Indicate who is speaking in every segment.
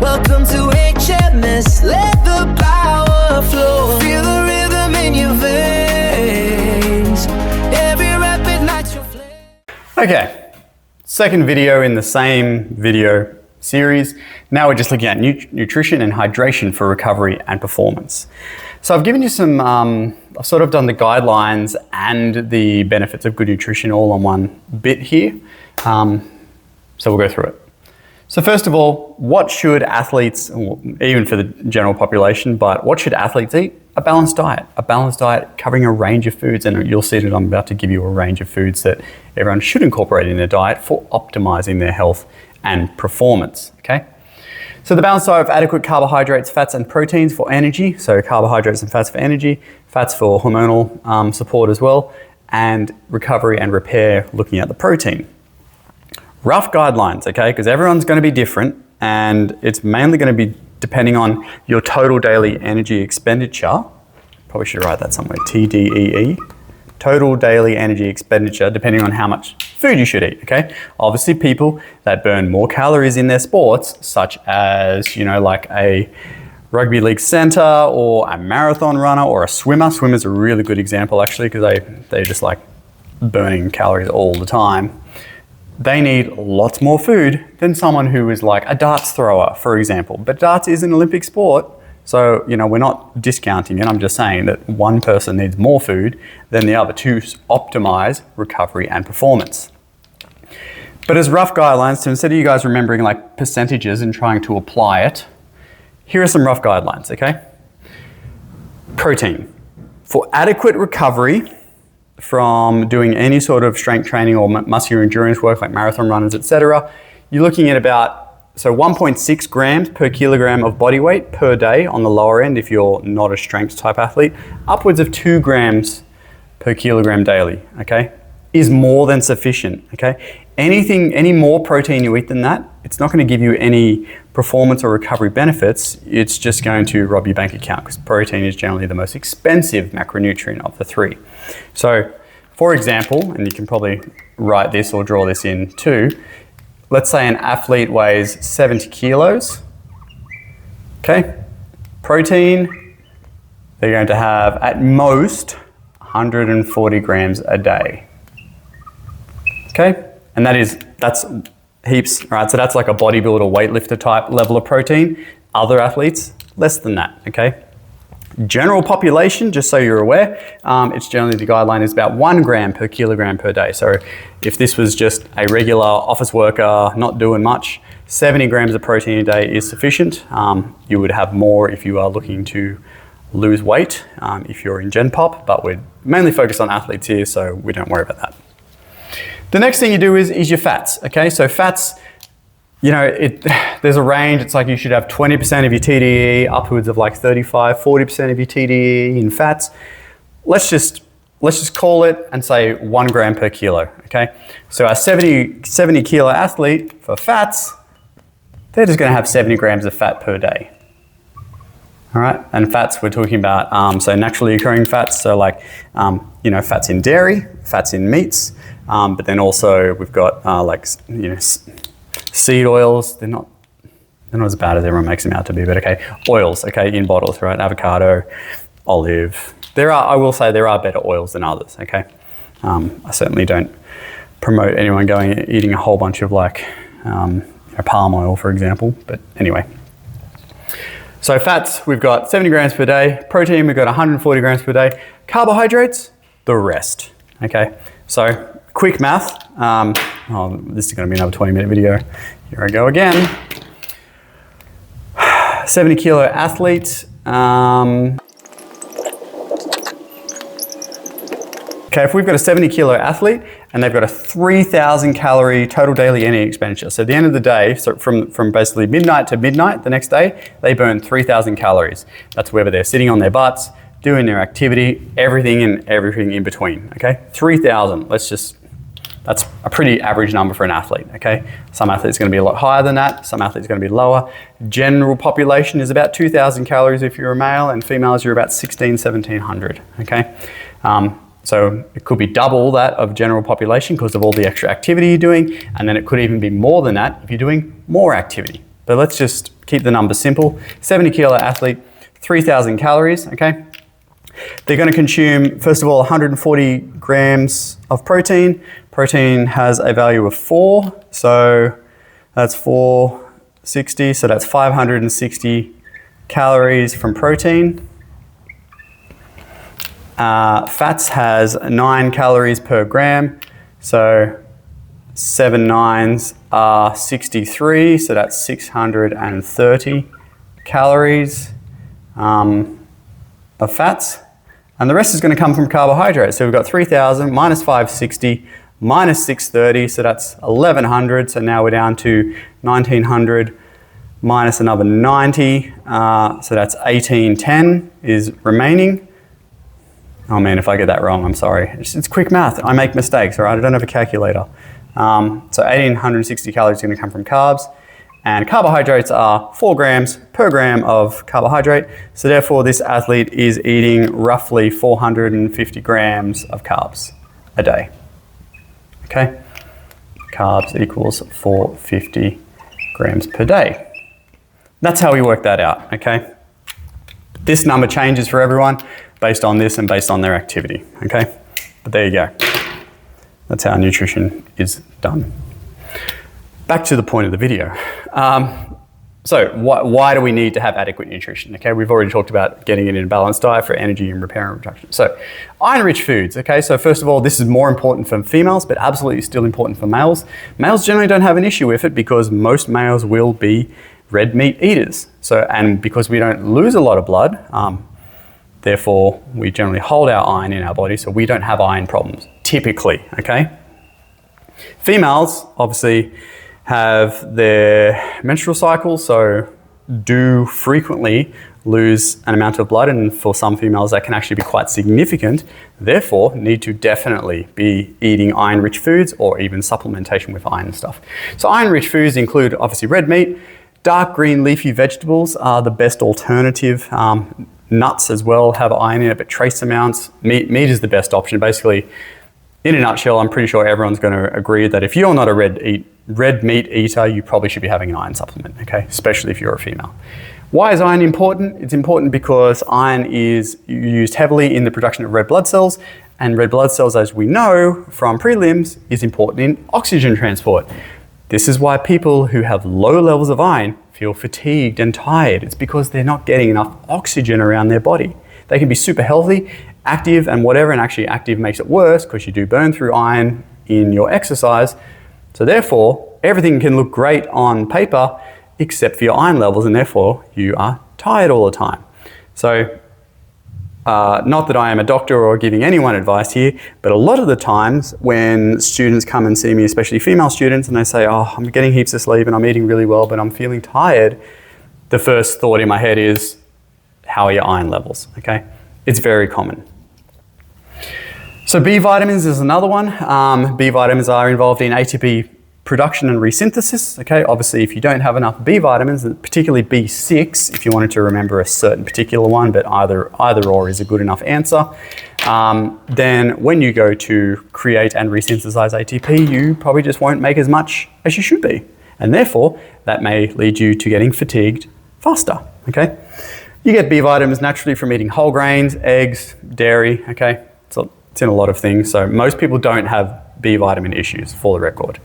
Speaker 1: Welcome to HMS, let the power flow. Feel the rhythm in your veins. Every rapid nitro flame.
Speaker 2: Okay, second video in the same video series. Now we're just looking at nutrition and hydration for recovery and performance. So I've given you some, I've sort of done the guidelines and the benefits of good nutrition all on one bit here. So we'll go through it. So first of all, what should athletes, even for the general population, but what should athletes eat? A balanced diet. A balanced diet covering a range of foods, and you'll see that I'm about to give you a range of foods that everyone should incorporate in their diet for optimizing their health and performance, okay? So the balanced diet of adequate carbohydrates, fats and proteins for energy. So carbohydrates and fats for energy, fats for hormonal support as well, and recovery and repair looking at the protein. Rough guidelines, okay, because everyone's going to be different and it's mainly going to be depending on your total daily energy expenditure. Probably should write that somewhere, TDEE. Total daily energy expenditure, depending on how much food you should eat, okay? Obviously people that burn more calories in their sports, such as, you know, like a rugby league centre or a marathon runner or a swimmer. Swimmer's a really good example actually, because they're just like burning calories all the time. They need lots more food than someone who is like a darts thrower, for example. But darts is an Olympic sport, so you know we're not discounting it. I'm just saying that one person needs more food than the other to optimize recovery and performance. But as rough guidelines, so instead of you guys remembering like percentages and trying to apply it, here are some rough guidelines, okay? Protein. For adequate recovery from doing any sort of strength training or muscular endurance work like marathon runners, etc., you're looking at about 1.6 grams per kilogram of body weight per day on the lower end if you're not a strength type athlete, upwards of 2 grams per kilogram daily, okay, is more than sufficient, okay? Any more protein you eat than that, it's not going to give you any performance or recovery benefits. It's just going to rob your bank account because protein is generally the most expensive macronutrient of the three. So, for example, and you can probably write this or draw this in too, let's say an athlete weighs 70 kilos, okay? Protein, they're going to have at most 140 grams a day, okay? And that's heaps, right? So that's like a bodybuilder, weightlifter type level of protein. Other athletes, less than that, okay? General population, just so you're aware, it's generally the guideline is about 1 gram per kilogram per day. So if this was just a regular office worker, not doing much, 70 grams of protein a day is sufficient. You would have more if you are looking to lose weight, if you're in Gen Pop, but we're mainly focused on athletes here, so we don't worry about that. The next thing you do is your fats, okay? So fats, you know, there's a range. It's like you should have 20% of your TDE, upwards of like 35, 40% of your TDE in fats. Let's just call it and say 1 gram per kilo, okay? So our 70 kilo athlete for fats, they're just gonna have 70 grams of fat per day. All right, and fats we're talking about, so naturally occurring fats, so like, you know, fats in dairy, fats in meats, but then also we've got like, you know, seed oils. They're not as bad as everyone makes them out to be, but okay. Oils, okay, in bottles, right? Avocado, olive. I will say there are better oils than others, okay? I certainly don't promote anyone eating a whole bunch of like palm oil, for example, but anyway. So fats, we've got 70 grams per day. Protein, we've got 140 grams per day. Carbohydrates, the rest, okay? So quick math. This is going to be another 20-minute video. Here I go again. 70 kilo athlete. Okay, if we've got a 70 kilo athlete and they've got a 3,000 calorie total daily energy expenditure. So at the end of the day, so from basically midnight to midnight the next day, they burn 3,000 calories. That's whether they're sitting on their butts, doing their activity, everything in between, okay? 3,000, that's a pretty average number for an athlete, okay? Some athletes are gonna be a lot higher than that, some athletes are gonna be lower. General population is about 2,000 calories if you're a male, and females you're about 1,700, okay? So it could be double that of general population because of all the extra activity you're doing, and then it could even be more than that if you're doing more activity, but let's just keep the numbers simple. 70 kilo athlete, 3,000 calories, okay? They're going to consume, first of all, 140 grams of protein. Protein has a value of 4, so that's 460, so that's 560 calories from protein. Fats has 9 calories per gram, so 7 nines are 63, so that's 630 calories of fats. And the rest is going to come from carbohydrates. So we've got 3,000 minus 560 minus 630, so that's 1,100. So now we're down to 1,900 minus another 90, so that's 1,810 is remaining. Oh man, if I get that wrong, I'm sorry. It's quick math. I make mistakes, all right? I don't have a calculator. So 1,860 calories is going to come from carbs. And carbohydrates are 4 grams per gram of carbohydrate. So therefore, this athlete is eating roughly 450 grams of carbs a day. Okay? Carbs equals 450 grams per day. That's how we work that out, okay? This number changes for everyone based on this and based on their activity, okay? But there you go. That's how nutrition is done. Back to the point of the video. So why do we need to have adequate nutrition? Okay, we've already talked about getting it in a balanced diet for energy and repair and reduction. So iron-rich foods, okay, so first of all, this is more important for females, but absolutely still important for males. Males generally don't have an issue with it because most males will be red meat eaters. So, and because we don't lose a lot of blood, therefore we generally hold our iron in our body, so we don't have iron problems, typically, okay? Females, obviously, have their menstrual cycle, so do frequently lose an amount of blood, and for some females that can actually be quite significant, therefore need to definitely be eating iron-rich foods or even supplementation with iron and stuff. So iron-rich foods include obviously red meat, dark green leafy vegetables are the best alternative. Nuts as well have iron in it, but trace amounts. Meat is the best option. Basically, in a nutshell, I'm pretty sure everyone's going to agree that if you're not a red meat eater, you probably should be having an iron supplement, okay? Especially if you're a female. Why is iron important? It's important because iron is used heavily in the production of red blood cells, and red blood cells, as we know from prelims, is important in oxygen transport. This is why people who have low levels of iron feel fatigued and tired. It's because they're not getting enough oxygen around their body. They can be super healthy, active and whatever, and actually active makes it worse because you do burn through iron in your exercise. So therefore, everything can look great on paper except for your iron levels, and therefore you are tired all the time. So not that I am a doctor or giving anyone advice here, but a lot of the times when students come and see me, especially female students, and they say, oh, I'm getting heaps of sleep and I'm eating really well, but I'm feeling tired, the first thought in my head is, how are your iron levels, okay? It's very common. So B vitamins is another one. B vitamins are involved in ATP production and resynthesis, okay? Obviously, if you don't have enough B vitamins, particularly B6, if you wanted to remember a certain particular one, but either or is a good enough answer, then when you go to create and resynthesize ATP, you probably just won't make as much as you should be. And therefore, that may lead you to getting fatigued faster, okay? You get B vitamins naturally from eating whole grains, eggs, dairy, okay? So it's in a lot of things. So most people don't have B vitamin issues, for the record.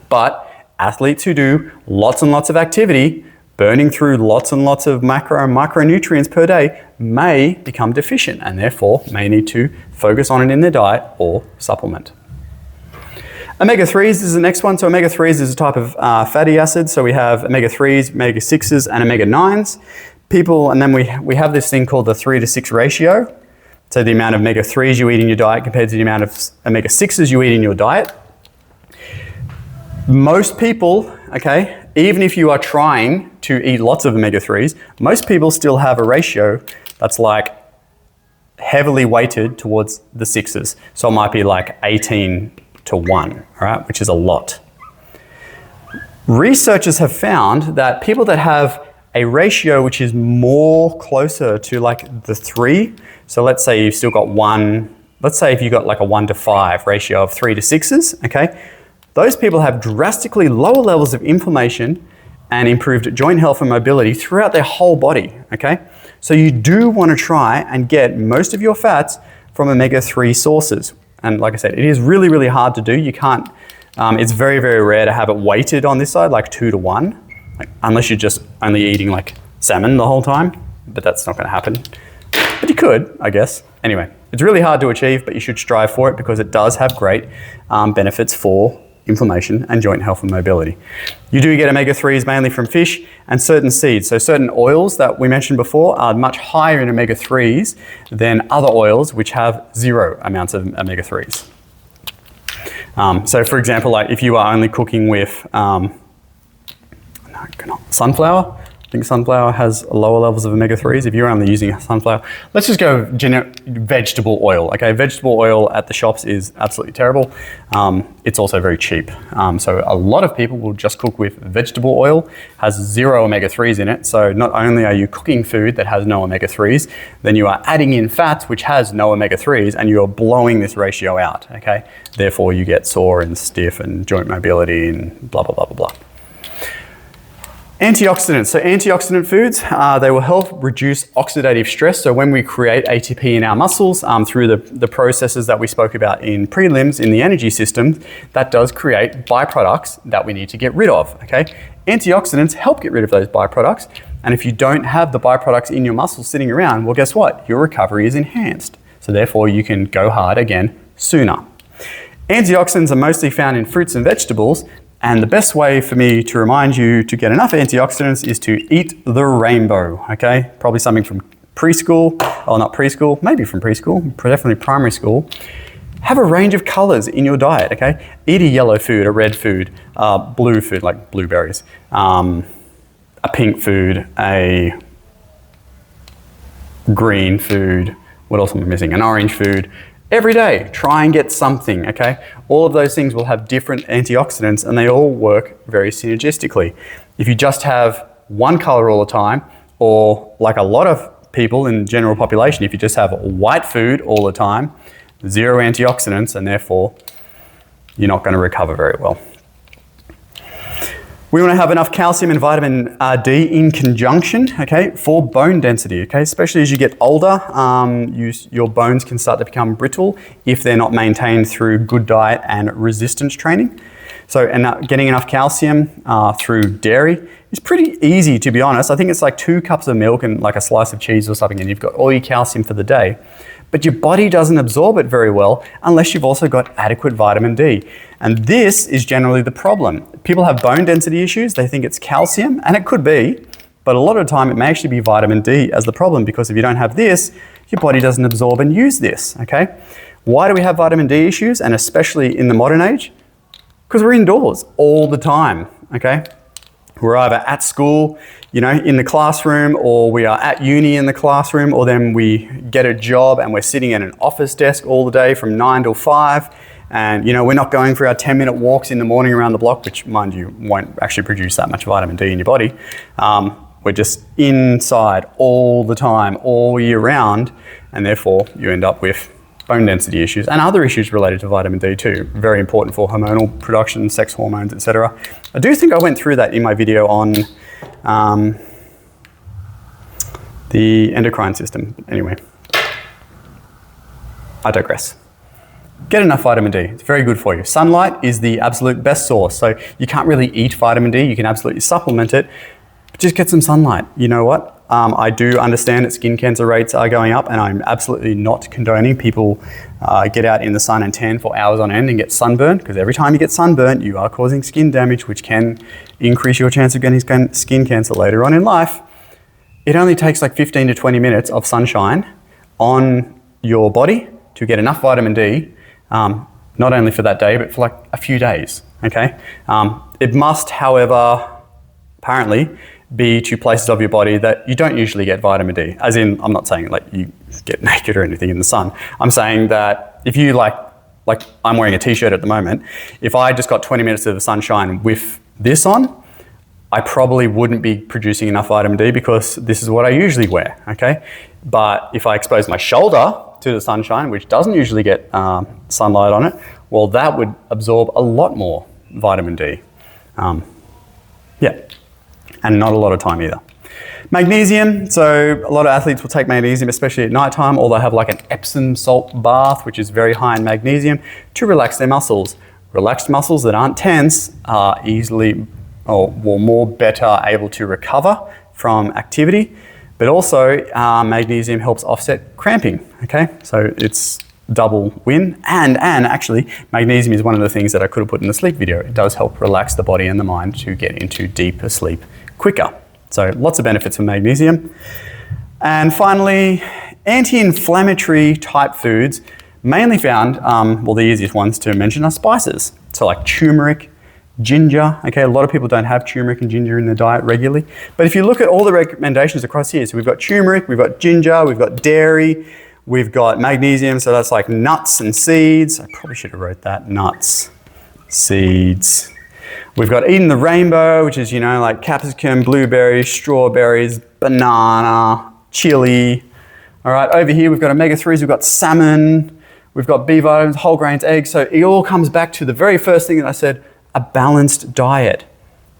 Speaker 2: But athletes who do lots and lots of activity, burning through lots and lots of macro and micronutrients per day, may become deficient and therefore may need to focus on it in their diet or supplement. Omega-3s is the next one. So omega-3s is a type of fatty acid. So we have omega-3s, omega-6s, and omega-9s. And then we have this thing called the 3-to-6 ratio. So the amount of omega-3s you eat in your diet compared to the amount of omega-6s you eat in your diet. Most people, okay, even if you are trying to eat lots of omega-3s, most people still have a ratio that's like heavily weighted towards the 6s. So it might be like 18-to-1, all right, which is a lot. Researchers have found that people that have a ratio which is more closer to like the 3, so let's say you've still got let's say if you've got like a 1-to-5 ratio of 3 to 6s, okay, those people have drastically lower levels of inflammation and improved joint health and mobility throughout their whole body, okay? So you do want to try and get most of your fats from omega-3 sources. And like I said, it is really, really hard to do. You can't, it's very, very rare to have it weighted on this side, like 2 to 1, like, unless you're just only eating like salmon the whole time, but that's not going to happen. But you could, I guess. Anyway, it's really hard to achieve, but you should strive for it because it does have great benefits for inflammation and joint health and mobility. You do get omega-3s mainly from fish and certain seeds. So certain oils that we mentioned before are much higher in omega-3s than other oils which have 0 amounts of omega-3s. So for example, like if you are only cooking with sunflower, I think sunflower has lower levels of omega-3s. If you're only using sunflower, let's just go vegetable oil. Okay, vegetable oil at the shops is absolutely terrible. It's also very cheap. So a lot of people will just cook with vegetable oil, has 0 omega-3s in it. So not only are you cooking food that has no omega-3s, then you are adding in fats which has no omega-3s, and you are blowing this ratio out. Okay, therefore you get sore and stiff and joint mobility and blah blah blah blah blah. Antioxidants. So antioxidant foods, they will help reduce oxidative stress. So when we create ATP in our muscles through the processes that we spoke about in prelims in the energy system, that does create byproducts that we need to get rid of, okay? Antioxidants help get rid of those byproducts. And if you don't have the byproducts in your muscles sitting around, well, guess what? Your recovery is enhanced. So therefore you can go hard again sooner. Antioxidants are mostly found in fruits and vegetables. And the best way for me to remind you to get enough antioxidants is to eat the rainbow, okay? Probably something from preschool, or not preschool, maybe from preschool, definitely primary school. Have a range of colors in your diet, okay? Eat a yellow food, a red food, blue food like blueberries, a pink food, a green food, what else am I missing? An orange food. Every day, try and get something, okay? All of those things will have different antioxidants and they all work very synergistically. If you just have one color all the time, or like a lot of people in the general population, if you just have white food all the time, 0 antioxidants, and therefore you're not going to recover very well. We want to have enough calcium and vitamin D in conjunction, okay, for bone density, okay? Especially as you get older, your bones can start to become brittle if they're not maintained through good diet and resistance training. So, and getting enough calcium through dairy is pretty easy, to be honest. I think it's like 2 cups of milk and like a slice of cheese or something, and you've got all your calcium for the day. But your body doesn't absorb it very well unless you've also got adequate vitamin D. And this is generally the problem. People have bone density issues, they think it's calcium, and it could be, but a lot of the time it may actually be vitamin D as the problem, because if you don't have this, your body doesn't absorb and use this, okay? Why do we have vitamin D issues, and especially in the modern age? Because we're indoors all the time, okay? We're either at school, you know, in the classroom, or we are at uni in the classroom, or then we get a job and we're sitting at an office desk all the day from 9 till 5. And, you know, we're not going for our 10-minute walks in the morning around the block, which, mind you, won't actually produce that much vitamin D in your body. We're just inside all the time, all year round, and therefore you end up with bone density issues and other issues related to vitamin D too. Very important for hormonal production, sex hormones, etc. I do think I went through that in my video on the endocrine system. Anyway, I digress. Get enough vitamin D. It's very good for you. Sunlight is the absolute best source. So you can't really eat vitamin D. You can absolutely supplement it, but just get some sunlight. You know what? I do understand that skin cancer rates are going up, and I'm absolutely not condoning people get out in the sun and tan for hours on end and get sunburned, because every time you get sunburned, you are causing skin damage, which can increase your chance of getting skin cancer later on in life. It only takes like 15 to 20 minutes of sunshine on your body to get enough vitamin D, not only for that day, but for like a few days, okay? It must, however, apparently, be to places of your body that you don't usually get vitamin D. As in, I'm not saying like you get naked or anything in the sun. I'm saying that if you like I'm wearing a t-shirt at the moment, if I just got 20 minutes of the sunshine with this on, I probably wouldn't be producing enough vitamin D, because this is what I usually wear, okay? But if I expose my shoulder to the sunshine, which doesn't usually get sunlight on it, well, that would absorb a lot more vitamin D. Yeah. and not a lot of time either. Magnesium, so a lot of athletes will take magnesium, especially at nighttime, or they'll have like an Epsom salt bath, which is very high in magnesium, to relax their muscles. Relaxed muscles that aren't tense are easily or more better able to recover from activity, but also magnesium helps offset cramping, okay? So it's double win, and actually magnesium is one of the things that I could have put in the sleep video. It does help relax the body and the mind to get into deeper sleep quicker. So lots of benefits from magnesium. And finally, anti-inflammatory type foods, mainly found, well, the easiest ones to mention are spices. So like turmeric, ginger, okay, a lot of people don't have turmeric and ginger in their diet regularly. But if you look at all the recommendations across here, so we've got turmeric, we've got ginger, we've got dairy, we've got magnesium, so that's like nuts and seeds. I probably should have wrote that, nuts, seeds. We've got eating the rainbow, which is, like capsicum, blueberries, strawberries, banana, chili. All right, over here we've got omega-3s, we've got salmon, we've got B vitamins, whole grains, eggs. So it all comes back to the very first thing that I said, a balanced diet,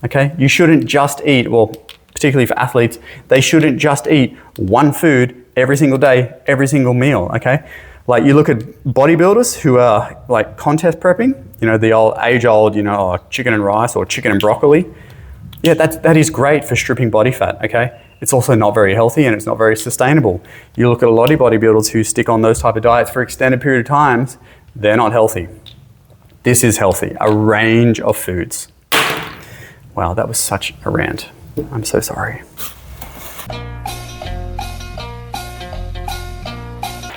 Speaker 2: okay? You shouldn't just eat, well, particularly for athletes, they shouldn't just eat one food every single day, every single meal, okay? Like you look at bodybuilders who are like contest prepping, the age-old, chicken and rice or chicken and broccoli. Yeah, that is great for stripping body fat, okay? It's also not very healthy and it's not very sustainable. You look at a lot of bodybuilders who stick on those type of diets for extended period of times, they're not healthy. This is healthy, a range of foods. Wow, that was such a rant. I'm so sorry.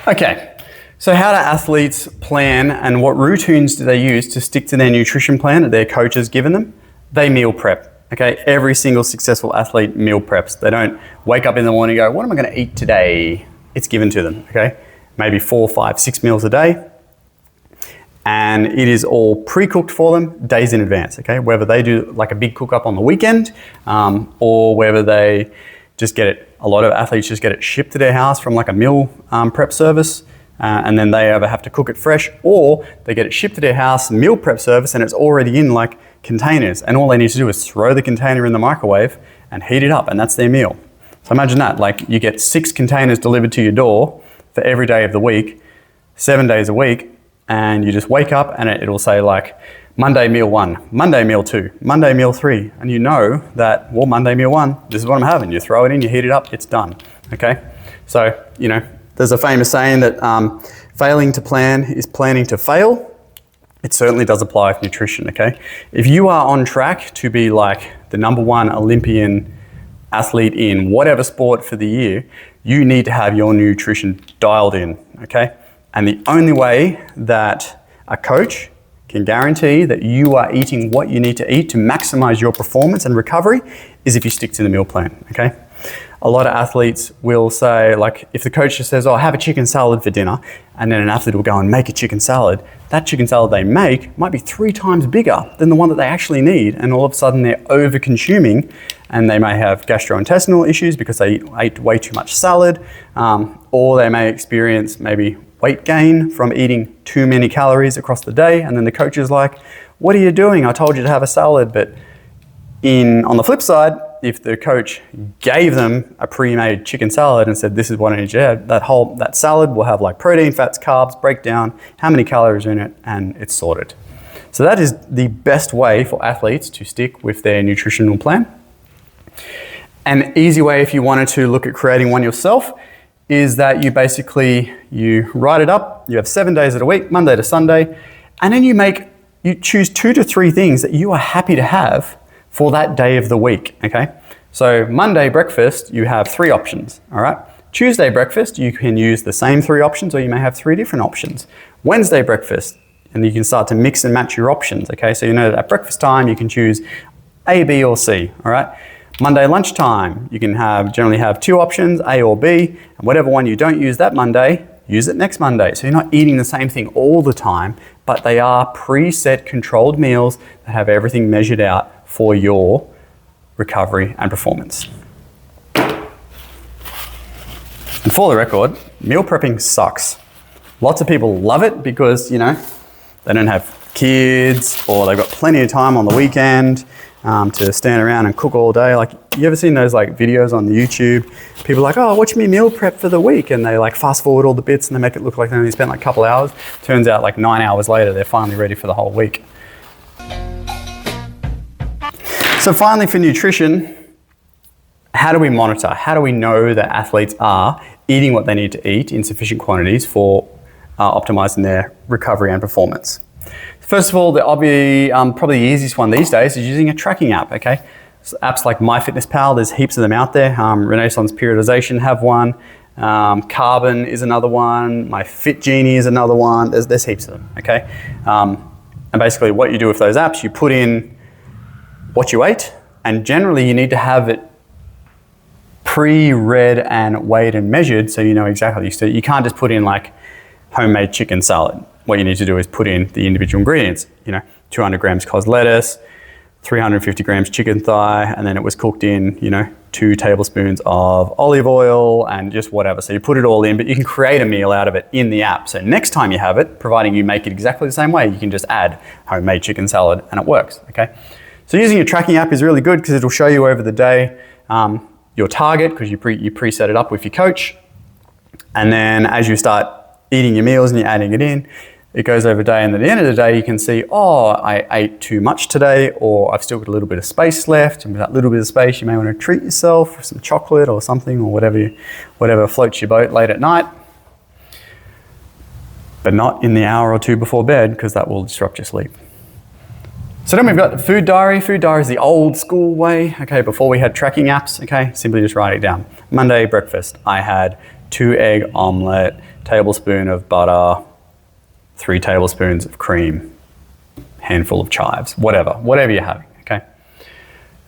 Speaker 2: Okay. So how do athletes plan and what routines do they use to stick to their nutrition plan that their coach has given them? They meal prep, okay? Every single successful athlete meal preps. They don't wake up in the morning and go, what am I gonna eat today? It's given to them, okay? Maybe 4, 5, 6 meals a day. And it is all pre-cooked for them days in advance, okay? Whether they do like a big cook up on the weekend or whether they just get it, a lot of athletes just get it shipped to their house from like a meal prep service. And then they either have to cook it fresh or they get it shipped to their house, meal prep service, and it's already in like containers. And all they need to do is throw the container in the microwave and heat it up, and that's their meal. So imagine that, like you get 6 containers delivered to your door for every day of the week, 7 days a week, and you just wake up and it'll say like Monday meal 1, Monday meal 2, Monday meal 3, and you know that, well, Monday meal 1, this is what I'm having. You throw it in, you heat it up, it's done, okay? So, there's a famous saying that failing to plan is planning to fail. It certainly does apply with nutrition, okay? If you are on track to be like the #1 Olympian athlete in whatever sport for the year, you need to have your nutrition dialed in, okay? And the only way that a coach can guarantee that you are eating what you need to eat to maximize your performance and recovery is if you stick to the meal plan, okay? A lot of athletes will say, like, if the coach just says, oh, have a chicken salad for dinner, and then an athlete will go and make a chicken salad, that chicken salad they make might be 3 times bigger than the one that they actually need, and all of a sudden they're over-consuming, and they may have gastrointestinal issues because they ate way too much salad, or they may experience maybe weight gain from eating too many calories across the day, and then the coach is like, what are you doing? I told you to have a salad. But on the flip side, if the coach gave them a pre-made chicken salad and said, this is what I need you to have, that salad will have like protein, fats, carbs, break down how many calories are in it, and it's sorted. So that is the best way for athletes to stick with their nutritional plan. An easy way, if you wanted to look at creating one yourself, is that you write it up, you have 7 days of the week, Monday to Sunday, and then you choose 2 to 3 things that you are happy to have for that day of the week, okay? So Monday breakfast, you have 3 options, all right? Tuesday breakfast, you can use the same 3 options, or you may have 3 different options. Wednesday breakfast, and you can start to mix and match your options, okay? So you know that at breakfast time, you can choose A, B, or C, all right? Monday lunchtime, you can generally have 2 options, A or B, and whatever one you don't use that Monday, use it next Monday. So you're not eating the same thing all the time, but they are preset controlled meals that have everything measured out for your recovery and performance. And for the record, meal prepping sucks. Lots of people love it because, they don't have kids or they've got plenty of time on the weekend. to stand around and cook all day. Like, you ever seen those like videos on YouTube? People are like, oh, watch me meal prep for the week, and they like fast forward all the bits and they make it look like they only spent like a couple hours. Turns out like 9 hours later, they're finally ready for the whole week. So finally, for nutrition, how do we monitor? How do we know that athletes are eating what they need to eat in sufficient quantities for optimizing their recovery and performance? First of all, probably the easiest one these days is using a tracking app, okay? So apps like MyFitnessPal, there's heaps of them out there. Renaissance Periodization have one. Carbon is another one. MyFitGenie is another one. There's heaps of them, okay? And basically what you do with those apps, you put in what you ate, and generally you need to have it pre-read and weighed and measured so you know exactly. So you can't just put in like homemade chicken salad. What you need to do is put in the individual ingredients, 200 grams cos lettuce, 350 grams chicken thigh, and then it was cooked in, 2 tablespoons of olive oil and just whatever. So you put it all in, but you can create a meal out of it in the app. So next time you have it, providing you make it exactly the same way, you can just add homemade chicken salad and it works, okay? So using a tracking app is really good because it'll show you over the day your target, because you preset it up with your coach. And then as you start eating your meals and you're adding it in, it goes over day, and at the end of the day you can see, oh, I ate too much today, or I've still got a little bit of space left, and with that little bit of space you may want to treat yourself with some chocolate or something, or whatever floats your boat late at night. But not in the hour or two before bed, because that will disrupt your sleep. So then we've got the food diary. Food diary is the old school way, okay, before we had tracking apps, okay? Simply just write it down. Monday breakfast, I had 2 egg omelette, tablespoon of butter, 3 tablespoons of cream, handful of chives, whatever you're having, okay?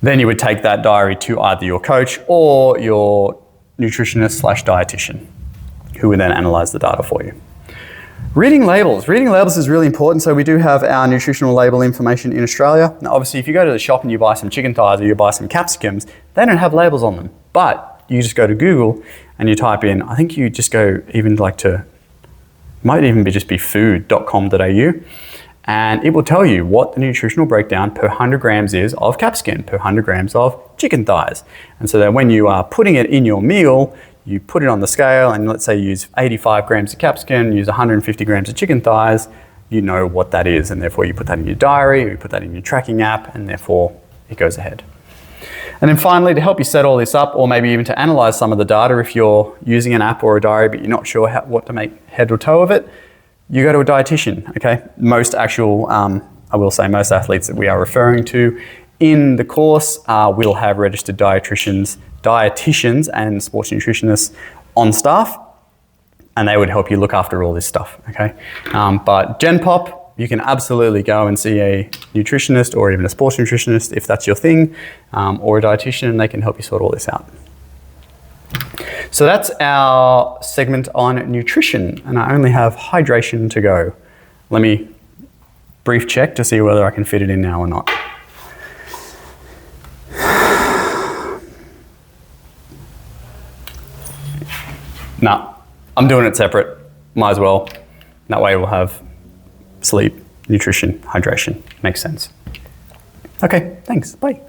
Speaker 2: Then you would take that diary to either your coach or your nutritionist / dietitian, who would then analyze the data for you. Reading labels. Reading labels is really important. So we do have our nutritional label information in Australia. Now, obviously, if you go to the shop and you buy some chicken thighs or you buy some capsicums, they don't have labels on them. But you just go to Google and you type in, I think you just go even like to, might even just be food.com.au, and it will tell you what the nutritional breakdown per 100 grams is of capsicum, per 100 grams of chicken thighs. And so that when you are putting it in your meal, you put it on the scale, and let's say you use 85 grams of capsicum, use 150 grams of chicken thighs, you know what that is, and therefore you put that in your diary, or you put that in your tracking app, and therefore it goes ahead. And then finally, to help you set all this up, or maybe even to analyze some of the data if you're using an app or a diary but you're not sure what to make head or toe of it, you go to a dietitian, okay? Most athletes that we are referring to in the course will have registered dietitians and sports nutritionists on staff, and they would help you look after all this stuff, okay? But Gen Pop, you can absolutely go and see a nutritionist or even a sports nutritionist if that's your thing, or a dietitian, and they can help you sort all this out. So that's our segment on nutrition, and I only have hydration to go. Let me brief check to see whether I can fit it in now or not. No, I'm doing it separate. Might as well. That way we'll have sleep, nutrition, hydration. Makes sense. Okay, thanks. Bye.